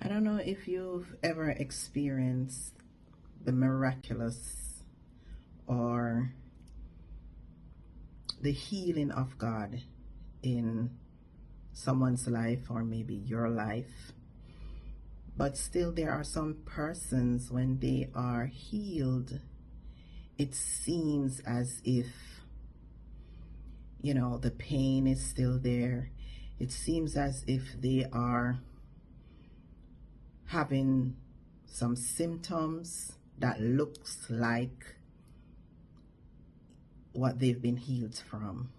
I don't know if you've ever experienced the miraculous or the healing of God in someone's life or maybe your life. But still, there are some persons when they are healed, it seems as if, the pain is still there. It seems as if they are having some symptoms that looks like what they've been healed from.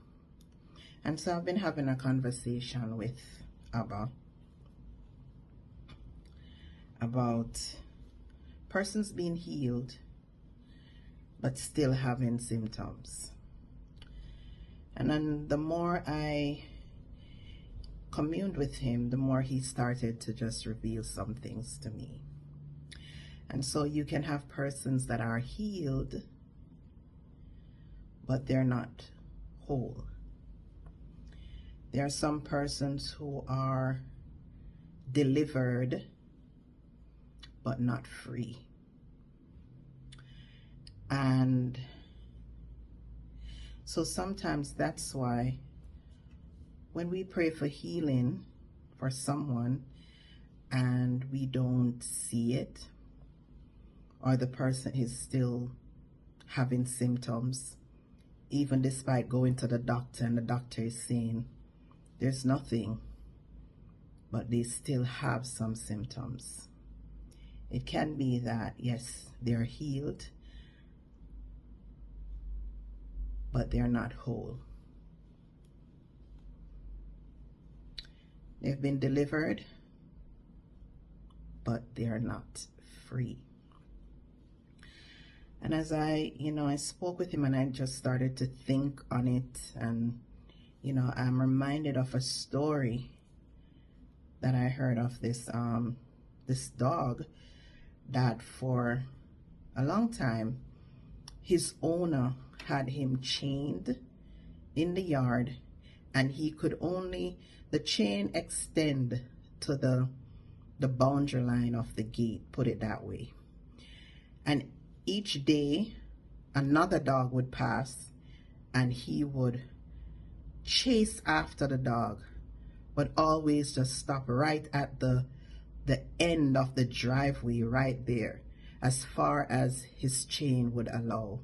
And so I've been having a conversation with Abba about persons being healed but still having symptoms. And then the more I communed with him, the more he started to just reveal some things to me. And so you can have persons that are healed, but they're not whole. There are some persons who are delivered, but not free. And so sometimes that's why when we pray for healing for someone and we don't see it, or the person is still having symptoms, even despite going to the doctor and the doctor is saying there's nothing, but they still have some symptoms. It can be that, yes, they're healed, but they're not whole. They've been delivered, but they're not free. And as I spoke with him and I just started to think on it, and, I'm reminded of a story that I heard of this dog that for a long time, his owner had him chained in the yard, and he could only, the chain extend to the boundary line of the gate, put it that way. And each day another dog would pass and he would chase after the dog, but always just stop right at the end of the driveway, right there, as far as his chain would allow.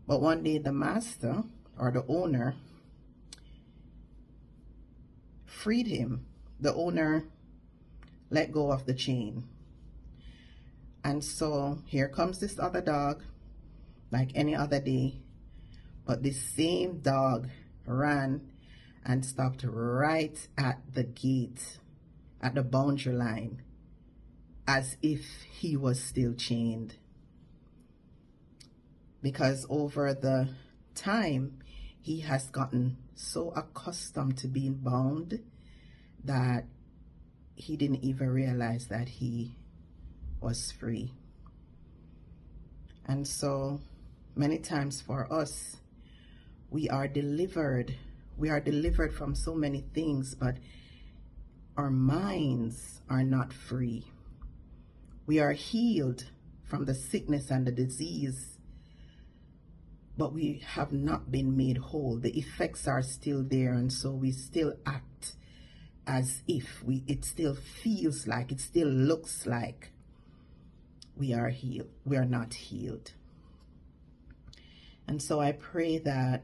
But one day the master or the owner freed him. The owner let go of the chain. And so here comes this other dog, like any other day, but this same dog ran and stopped right at the gate, at the boundary line, as if he was still chained. Because over the time, he has gotten so accustomed to being bound that he didn't even realize that he was free. And so many times for us, we are delivered from so many things, but our minds are not free. We are healed from the sickness and the disease, but we have not been made whole. The effects are still there, and so we still act as if it still feels like, it still looks like we are healed. We are not healed. And so I pray that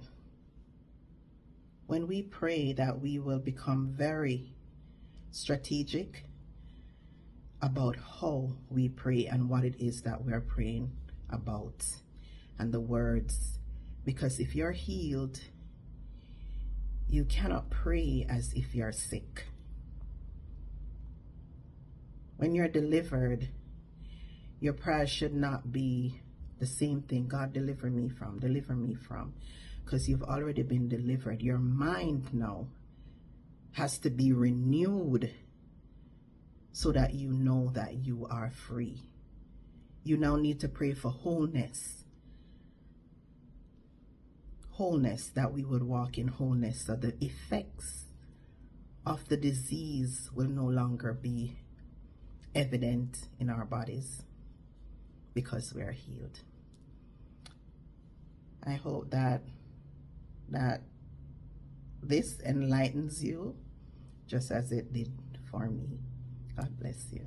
when we pray, that we will become very strategic about how we pray and what it is that we're praying about and the words. Because if you're healed, you cannot pray as if you're sick. When you're delivered, your prayer should not be the same thing. God, deliver me from, because you've already been delivered. Your mind now has to be renewed so that you know that you are free. You now need to pray for wholeness. Wholeness, that we would walk in wholeness, so the effects of the disease will no longer be evident in our bodies because we are healed. I hope that this enlightens you just as it did for me. God bless you.